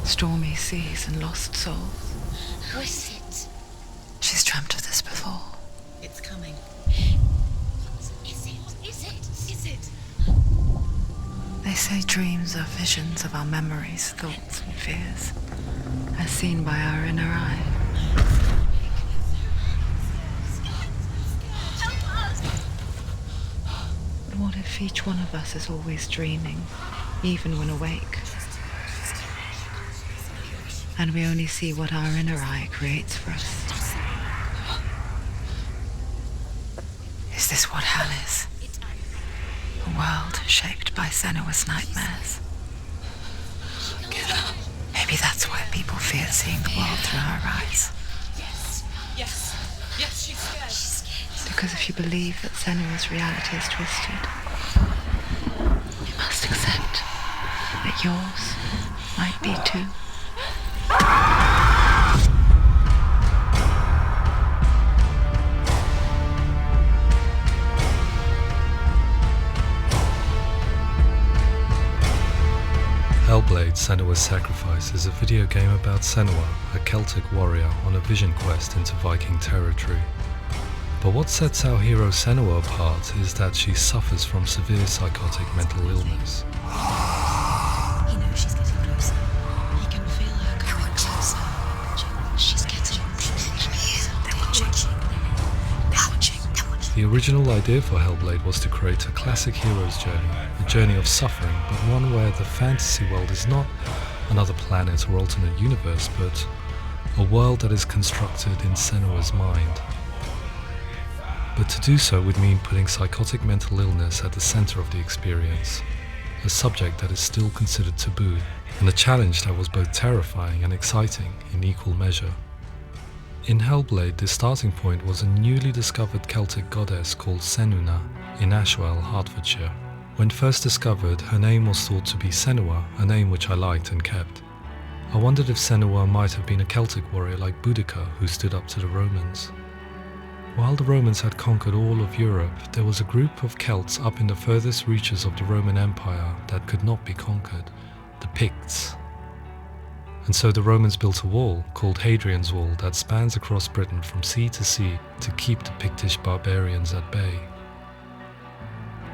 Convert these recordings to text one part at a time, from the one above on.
Stormy seas and lost souls. Who is it? She's dreamt of this before. It's coming. Is it? They say dreams are visions of our memories, thoughts and fears, as seen by our inner eye. But what if each one of us is always dreaming, even when awake? And we only see what our inner eye creates for us. Is this what hell is? A world shaped by Senua's nightmares. Get up. Maybe that's why people fear seeing the world through her eyes. Yes, she's scared. Because if you believe that Senua's reality is twisted, you must accept that yours might be too. Hellblade Senua Sacrifice is a video game about Senua, a Celtic warrior on a vision quest into Viking territory. But what sets our hero Senua apart is that she suffers from severe psychotic mental illness. He knows she's getting closer. He can feel her coming closer. She's getting closer. They're watching. The original idea for Hellblade was to create a classic hero's journey, a journey of suffering, but one where the fantasy world is not another planet or alternate universe, but a world that is constructed in Senua's mind. But to do so would mean putting psychotic mental illness at the center of the experience, a subject that is still considered taboo, and a challenge that was both terrifying and exciting in equal measure. In Hellblade, the starting point was a newly discovered Celtic goddess called Senuna in Ashwell, Hertfordshire. When first discovered, her name was thought to be Senua, a name which I liked and kept. I wondered if Senua might have been a Celtic warrior like Boudica who stood up to the Romans. While the Romans had conquered all of Europe, there was a group of Celts up in the furthest reaches of the Roman Empire that could not be conquered, the Picts. And so the Romans built a wall, called Hadrian's Wall, that spans across Britain from sea to sea to keep the Pictish barbarians at bay.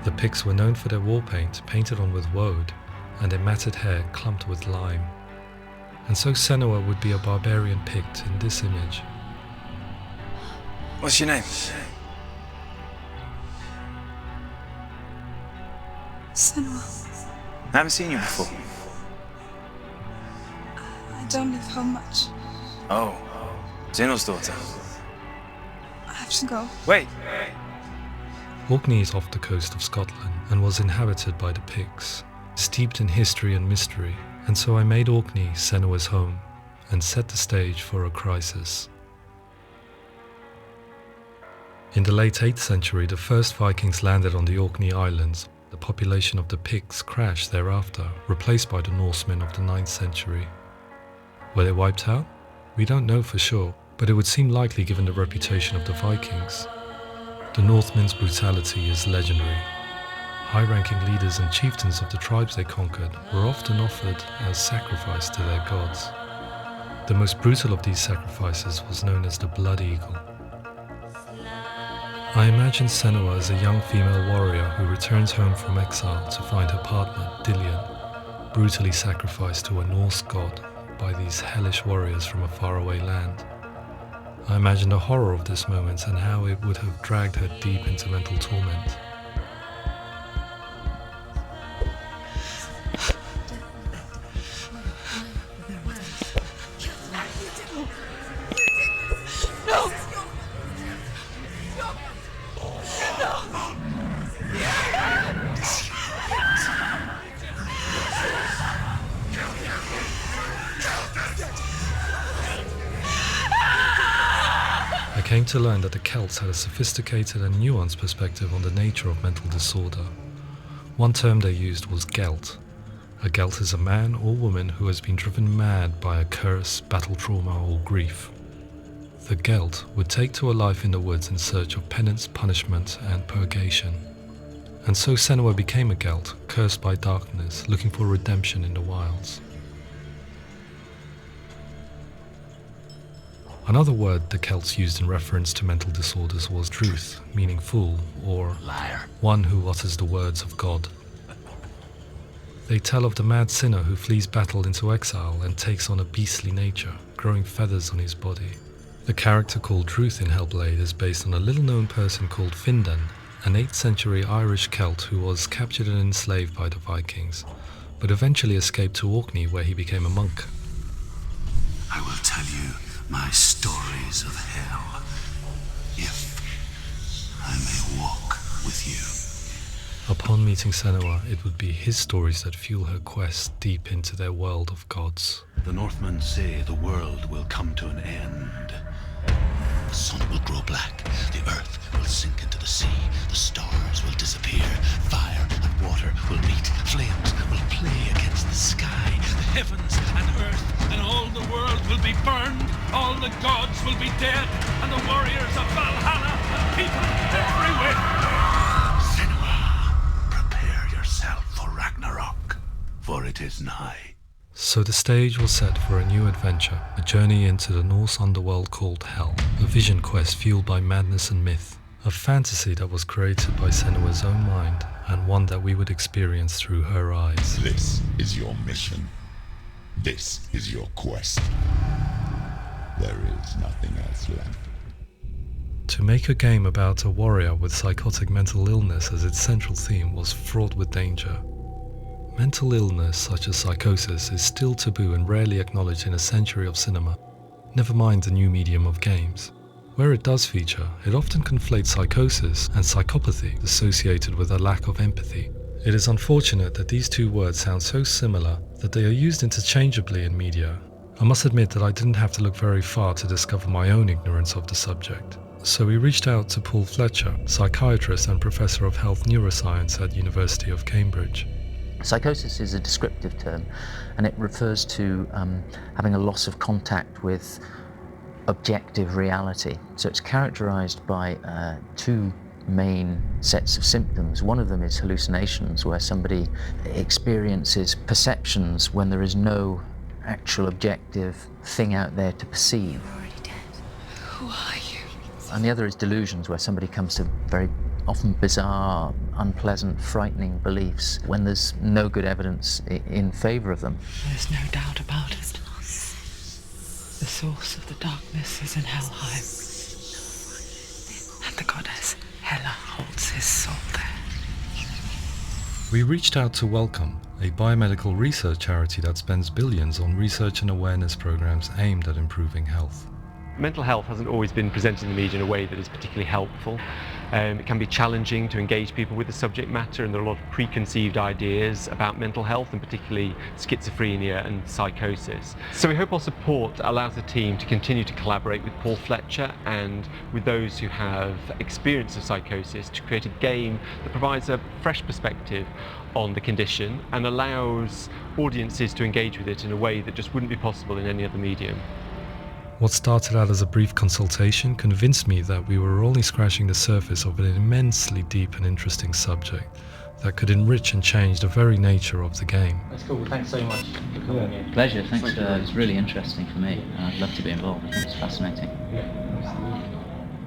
The Picts were known for their war paint, painted on with woad, and their matted hair clumped with lime. And so Senua would be a barbarian Pict in this image. What's your name? Senua. I haven't seen you before. I don't leave home much. Oh, Zeno's daughter. I have to go. Wait! Orkney is off the coast of Scotland and was inhabited by the Picts, steeped in history and mystery, and so I made Orkney Senua's home and set the stage for a crisis. In the late 8th century, the first Vikings landed on the Orkney Islands. The population of the Picts crashed thereafter, replaced by the Norsemen of the 9th century. Were they wiped out? We don't know for sure, but it would seem likely given the reputation of the Vikings. The Northmen's brutality is legendary. High-ranking leaders and chieftains of the tribes they conquered were often offered as sacrifice to their gods. The most brutal of these sacrifices was known as the Blood Eagle. I imagine Senua as a young female warrior who returns home from exile to find her partner, Dillion, brutally sacrificed to a Norse god by these hellish warriors from a faraway land. I imagine the horror of this moment and how it would have dragged her deep into mental torment. I came to learn that the Celts had a sophisticated and nuanced perspective on the nature of mental disorder. One term they used was gelt. A gelt is a man or woman who has been driven mad by a curse, battle trauma, or grief. The gelt would take to a life in the woods in search of penance, punishment, and purgation. And so Senua became a gelt, cursed by darkness, looking for redemption in the wilds. Another word the Celts used in reference to mental disorders was druth, meaning fool, or Liar. one who utters the words of God. They tell of the mad sinner who flees battle into exile and takes on a beastly nature, growing feathers on his body. The character called Druth in Hellblade is based on a little-known person called Findan, an 8th century Irish Celt who was captured and enslaved by the Vikings, but eventually escaped to Orkney where he became a monk. I will tell you my stories of hell, if I may walk with you. Upon meeting Senua, it would be his stories that fuel her quest deep into their world of gods. The Northmen say the world will come to an end. The sun will grow black, the earth will sink into the sea, the stars will disappear, fire and water will meet, flames will play against the sky, the heavens and earth and all the world will be burned, all the gods will be dead, and the warriors of Valhalla and people everywhere. Senua, prepare yourself for Ragnarok, for it is nigh. So the stage was set for a new adventure, a journey into the Norse underworld called Hell, a vision quest fueled by madness and myth, a fantasy that was created by Senua's own mind, and one that we would experience through her eyes. This is your mission. This is your quest. There is nothing else left. To make a game about a warrior with psychotic mental illness as its central theme was fraught with danger. Mental illness such as psychosis is still taboo and rarely acknowledged in a century of cinema, never mind the new medium of games. Where it does feature, it often conflates psychosis and psychopathy associated with a lack of empathy. It is unfortunate that these two words sound so similar that they are used interchangeably in media. I must admit that I didn't have to look very far to discover my own ignorance of the subject. So we reached out to Paul Fletcher, psychiatrist and professor of health neuroscience at University of Cambridge. Psychosis is a descriptive term, and it refers to having a loss of contact with objective reality. So it's characterized by two main sets of symptoms. One of them is hallucinations, where somebody experiences perceptions when there is no actual objective thing out there to perceive. You're already dead. Who are you? And the other is delusions, where somebody comes to very often bizarre, unpleasant, frightening beliefs when there's no good evidence in favor of them. There's no doubt about it. The source of the darkness is in Helheim, and the goddess Hela holds his soul there. We reached out to Welcome, a biomedical research charity that spends billions on research and awareness programs aimed at improving health. Mental health hasn't always been presented in the media in a way that is particularly helpful. It can be challenging to engage people with the subject matter, and there are a lot of preconceived ideas about mental health, and particularly schizophrenia and psychosis. So we hope our support allows the team to continue to collaborate with Paul Fletcher and with those who have experience of psychosis to create a game that provides a fresh perspective on the condition and allows audiences to engage with it in a way that just wouldn't be possible in any other medium. What started out as a brief consultation convinced me that we were only scratching the surface of an immensely deep and interesting subject that could enrich and change the very nature of the game. That's cool. Thanks so much for coming here. Pleasure, thanks. It's really interesting for me. I'd love to be involved. I think it's fascinating.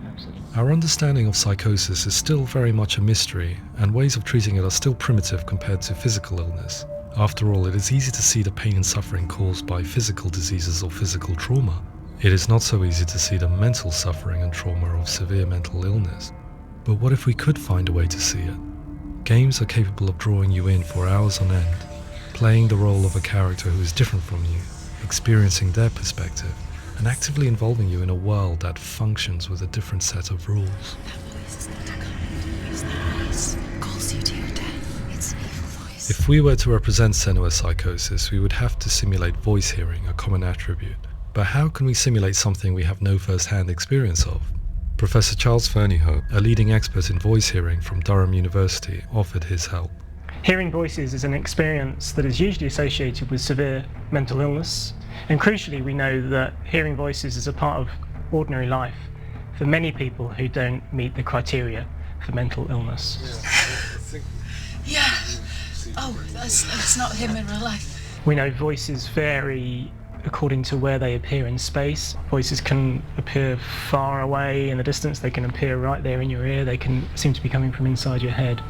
Absolutely. Our understanding of psychosis is still very much a mystery, and ways of treating it are still primitive compared to physical illness. After all, it is easy to see the pain and suffering caused by physical diseases or physical trauma. It is not so easy to see the mental suffering and trauma of severe mental illness. But what if we could find a way to see it? Games are capable of drawing you in for hours on end, playing the role of a character who is different from you, experiencing their perspective, and actively involving you in a world that functions with a different set of rules. That voice is not a kind. It's that voice calls you to your death. It's an evil voice. If we were to represent Senua's psychosis, we would have to simulate voice hearing, a common attribute. But how can we simulate something we have no first-hand experience of? Professor Charles Fernyhough, a leading expert in voice hearing from Durham University, offered his help. Hearing voices is an experience that is usually associated with severe mental illness, and crucially we know that hearing voices is a part of ordinary life for many people who don't meet the criteria for mental illness. Yeah. Oh, that's not him in real life. We know voices vary according to where they appear in space. Voices can appear far away in the distance, they can appear right there in your ear, they can seem to be coming from inside your head.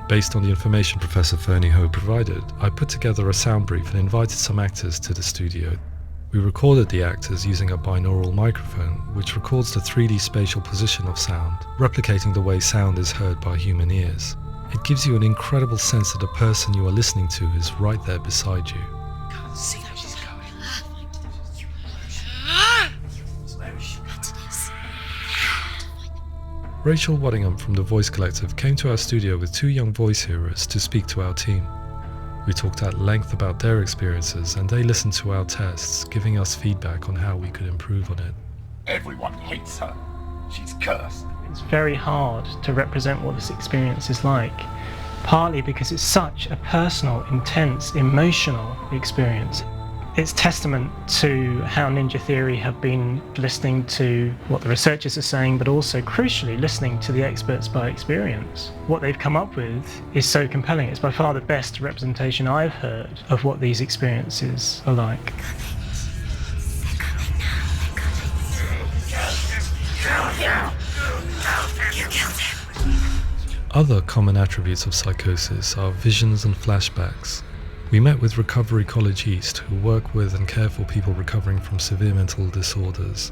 Based on the information Professor Fernie Ho provided, I put together a sound brief and invited some actors to the studio. We recorded the actors using a binaural microphone, which records the 3D spatial position of sound, replicating the way sound is heard by human ears. It gives you an incredible sense that the person you are listening to is right there beside you. Can't see where she's going. Rachel Waddingham from the Voice Collective came to our studio with 2 young voice hearers to speak to our team. We talked at length about their experiences and they listened to our tests, giving us feedback on how we could improve on it. Everyone hates her. She's cursed. It's very hard to represent what this experience is like, partly because it's such a personal, intense, emotional experience. It's testament to how Ninja Theory have been listening to what the researchers are saying, but also, crucially, listening to the experts by experience. What they've come up with is so compelling. It's by far the best representation I've heard of what these experiences are like. Other common attributes of psychosis are visions and flashbacks. We met with Recovery College East, who work with and care for people recovering from severe mental disorders.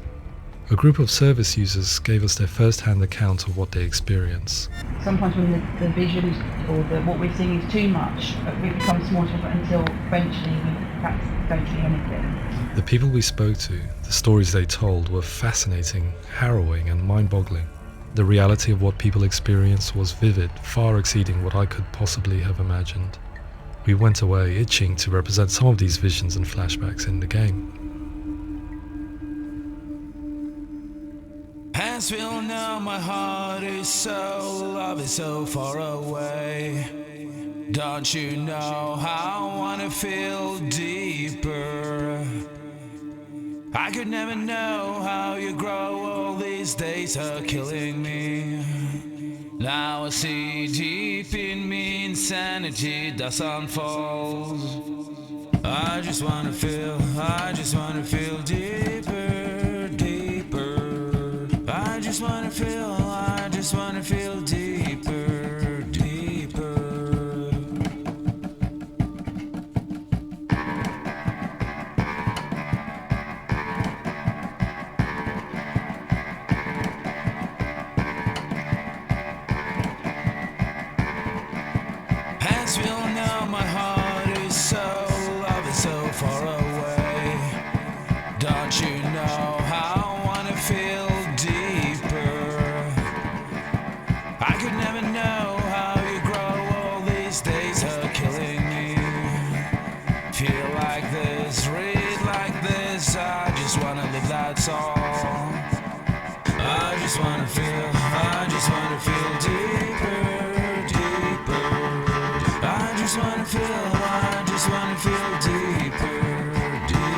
A group of service users gave us their first-hand account of what they experience. Sometimes when the visions or what we're seeing is too much, it becomes more difficult until eventually we perhaps don't see anything. The people we spoke to, the stories they told, were fascinating, harrowing and mind-boggling. The reality of what people experienced was vivid, far exceeding what I could possibly have imagined. We went away itching to represent some of these visions and flashbacks in the game. Hands will know my heart is so, love is so far away. Don't you know how I wanna feel deeper? I could never know how you grow, all these days are killing me. Now I see deep in me insanity does unfold. I just wanna feel deeper, deeper. I just wanna feel deeper, deeper. Hands will know my heart is so, love is so far away. Don't you know how I wanna feel deeper? I could never know how you grow, all these days are killing me. Feel like this, read like this, I just wanna live, that's all. I just wanna feel deeper, deeper. I just wanna feel deeper, deeper.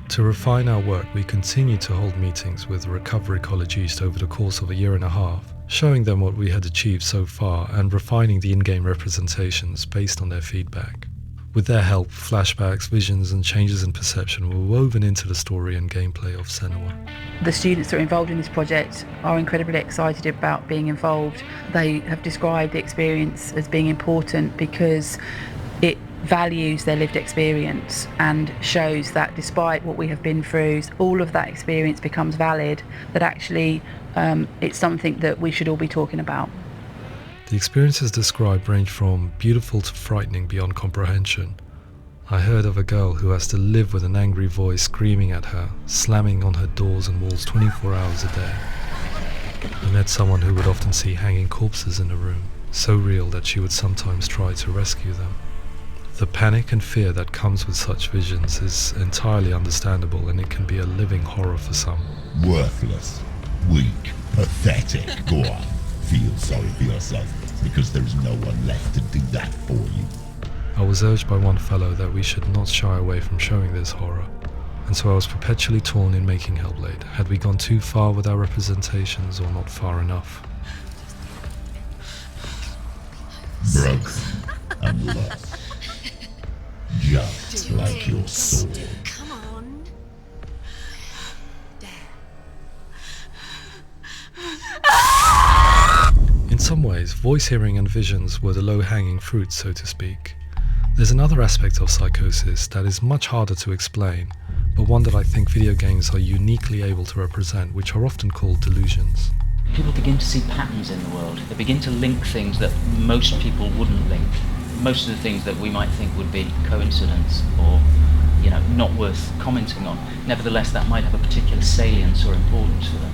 To refine our work, we continued to hold meetings with Recovery College East over the course of a year and a half, showing them what we had achieved so far and refining the in-game representations based on their feedback. With their help, flashbacks, visions and changes in perception were woven into the story and gameplay of Senua. The students that are involved in this project are incredibly excited about being involved. They have described the experience as being important because it values their lived experience and shows that despite what we have been through, all of that experience becomes valid, that actually it's something that we should all be talking about. The experiences described range from beautiful to frightening beyond comprehension. I heard of a girl who has to live with an angry voice screaming at her, slamming on her doors and walls 24 hours a day. I met someone who would often see hanging corpses in a room, so real that she would sometimes try to rescue them. The panic and fear that comes with such visions is entirely understandable, and it can be a living horror for some. Worthless, weak, pathetic. Go on, feel sorry for yourself, because there is no one left to do that for you. I was urged by one fellow that we should not shy away from showing this horror, and so I was perpetually torn in making Hellblade. Had we gone too far with our representations or not far enough? broken, and lost. Just like your sword. Come on. In some ways, voice hearing and visions were the low-hanging fruit, so to speak. There's another aspect of psychosis that is much harder to explain, but one that I think video games are uniquely able to represent, which are often called delusions. People begin to see patterns in the world. They begin to link things that most people wouldn't link. Most of the things that we might think would be coincidence or, not worth commenting on. Nevertheless, that might have a particular salience or importance for them.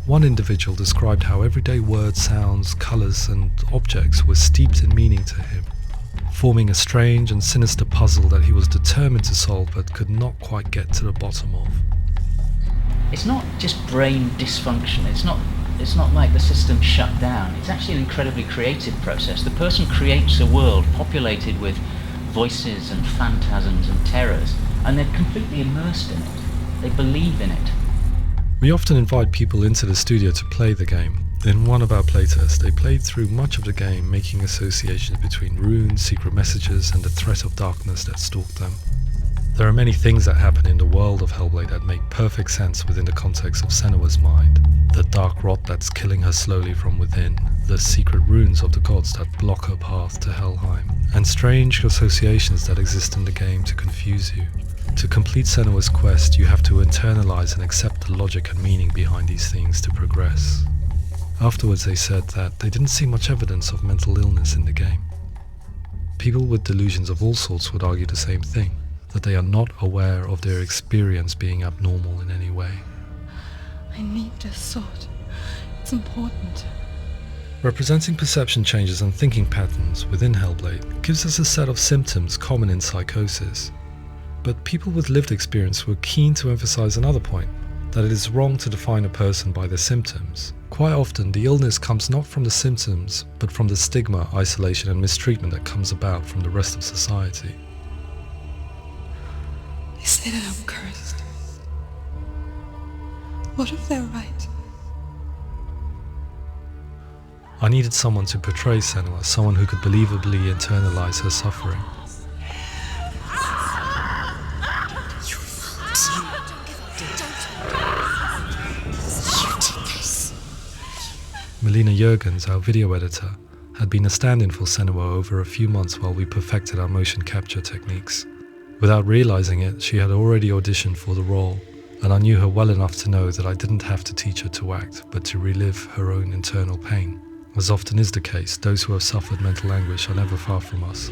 One individual described how everyday words, sounds, colours and objects were steeped in meaning to him, forming a strange and sinister puzzle that he was determined to solve but could not quite get to the bottom of. It's not just brain dysfunction. It's not like the system shut down. It's actually an incredibly creative process. The person creates a world populated with voices and phantasms and terrors, and they're completely immersed in it. They believe in it. We often invite people into the studio to play the game. In one of our playtests, they played through much of the game, making associations between runes, secret messages, and the threat of darkness that stalked them. There are many things that happen in the world of Hellblade that make perfect sense within the context of Senua's mind. The dark rot that's killing her slowly from within, the secret runes of the gods that block her path to Helheim, and strange associations that exist in the game to confuse you. To complete Senua's quest, you have to internalize and accept the logic and meaning behind these things to progress. Afterwards they said that they didn't see much evidence of mental illness in the game. People with delusions of all sorts would argue the same thing, that they are not aware of their experience being abnormal in any way. I need this sword. It's important. Representing perception changes and thinking patterns within Hellblade gives us a set of symptoms common in psychosis. But people with lived experience were keen to emphasize another point, that it is wrong to define a person by their symptoms. Quite often, the illness comes not from the symptoms, but from the stigma, isolation and mistreatment that comes about from the rest of society. They say that I'm cursed. What if they're right? I needed someone to portray Senua, someone who could believably internalize her suffering. Melina Jurgens, our video editor, had been a stand-in for Senua over a few months while we perfected our motion capture techniques. Without realizing it, she had already auditioned for the role, and I knew her well enough to know that I didn't have to teach her to act, but to relive her own internal pain. As often is the case, those who have suffered mental anguish are never far from us.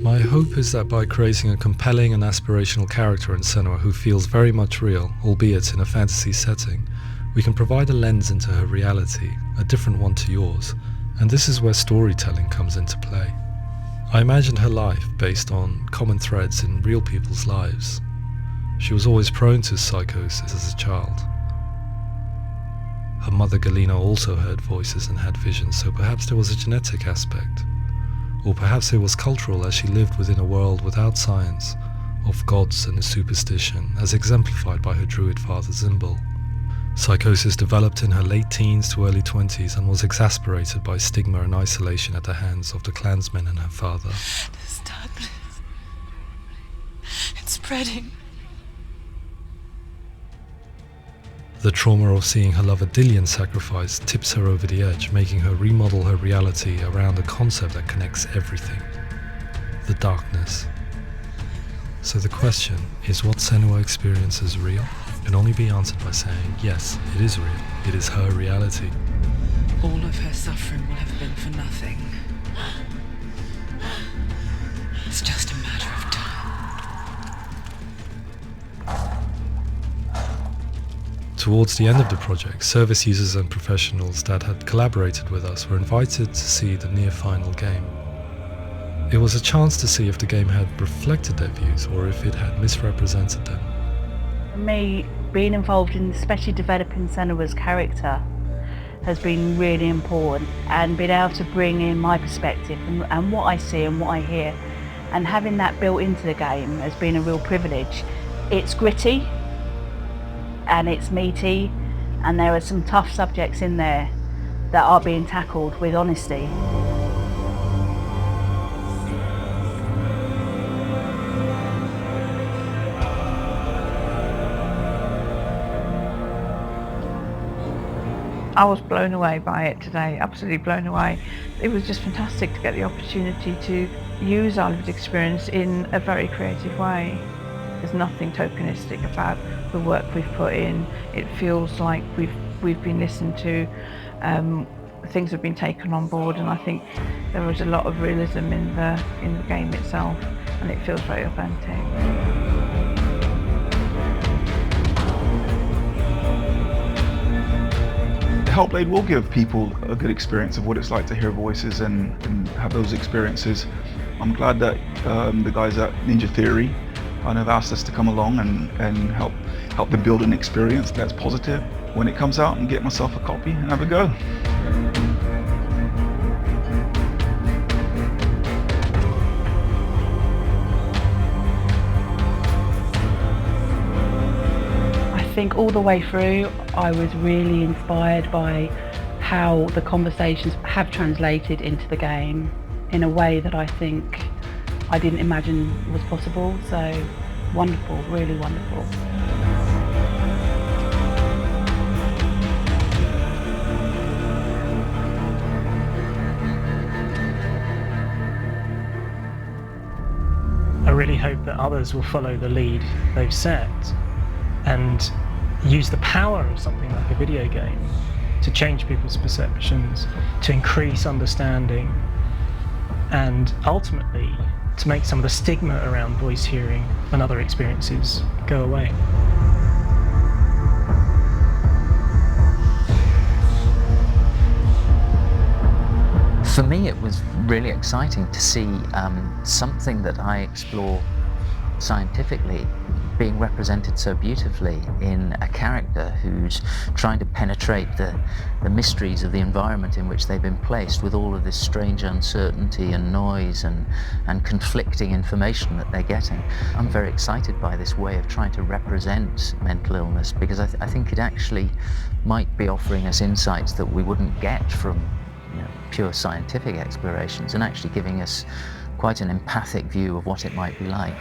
My hope is that by creating a compelling and aspirational character in Senua who feels very much real, albeit in a fantasy setting, we can provide a lens into her reality, a different one to yours, and this is where storytelling comes into play. I imagined her life based on common threads in real people's lives. She was always prone to psychosis as a child. Her mother Galina also heard voices and had visions, so perhaps there was a genetic aspect. Or perhaps it was cultural, as she lived within a world without science, of gods and superstition, as exemplified by her druid father Zimbal. Psychosis developed in her late teens to early 20s and was exacerbated by stigma and isolation at the hands of the clansmen and her father. This darkness. It's spreading. The trauma of seeing her lover Dillian sacrificed tips her over the edge, making her remodel her reality around a concept that connects everything: the darkness. So the question is, what Senua experiences real? Can only be answered by saying, yes, it is real. It is her reality. All of her suffering will have been for nothing. It's just a matter of time. Towards the end of the project, service users and professionals that had collaborated with us were invited to see the near-final game. It was a chance to see if the game had reflected their views or if it had misrepresented them. For me, being involved in especially developing Senua's character has been really important, and being able to bring in my perspective and what I see and what I hear and having that built into the game has been a real privilege. It's gritty and it's meaty, and there are some tough subjects in there that are being tackled with honesty. I was blown away by it today, absolutely blown away. It was just fantastic to get the opportunity to use our lived experience in a very creative way. There's nothing tokenistic about the work we've put in. It feels like we've been listened to, things have been taken on board, and I think there was a lot of realism in the game itself, and it feels very authentic. Hellblade will give people a good experience of what it's like to hear voices and have those experiences. I'm glad that the guys at Ninja Theory have asked us to come along and help them build an experience that's positive when it comes out, and get myself a copy and have a go. I think all the way through I was really inspired by how the conversations have translated into the game in a way that I think I didn't imagine was possible. So wonderful, really wonderful. I really hope that others will follow the lead they've set and use the power of something like a video game to change people's perceptions, to increase understanding, and ultimately to make some of the stigma around voice hearing and other experiences go away. For me, it was really exciting to see something that I explore scientifically being represented so beautifully in a character who's trying to penetrate the mysteries of the environment in which they've been placed, with all of this strange uncertainty and noise and conflicting information that they're getting. I'm very excited by this way of trying to represent mental illness, because I think it actually might be offering us insights that we wouldn't get from pure scientific explorations, and actually giving us quite an empathic view of what it might be like.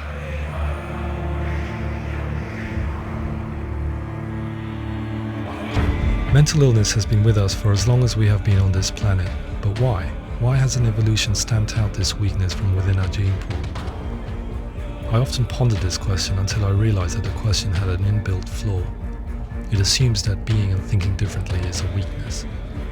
Mental illness has been with us for as long as we have been on this planet, but why? Why hasn't evolution stamped out this weakness from within our gene pool? I often pondered this question until I realized that the question had an inbuilt flaw. It assumes that being and thinking differently is a weakness.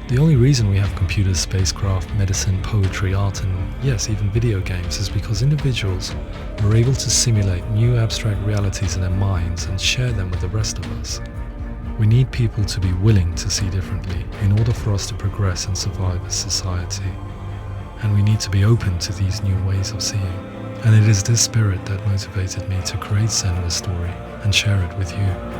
The only reason we have computers, spacecraft, medicine, poetry, art, and yes, even video games is because individuals are able to simulate new abstract realities in their minds and share them with the rest of us. We need people to be willing to see differently in order for us to progress and survive as society. And we need to be open to these new ways of seeing. And it is this spirit that motivated me to create Senua's story and share it with you.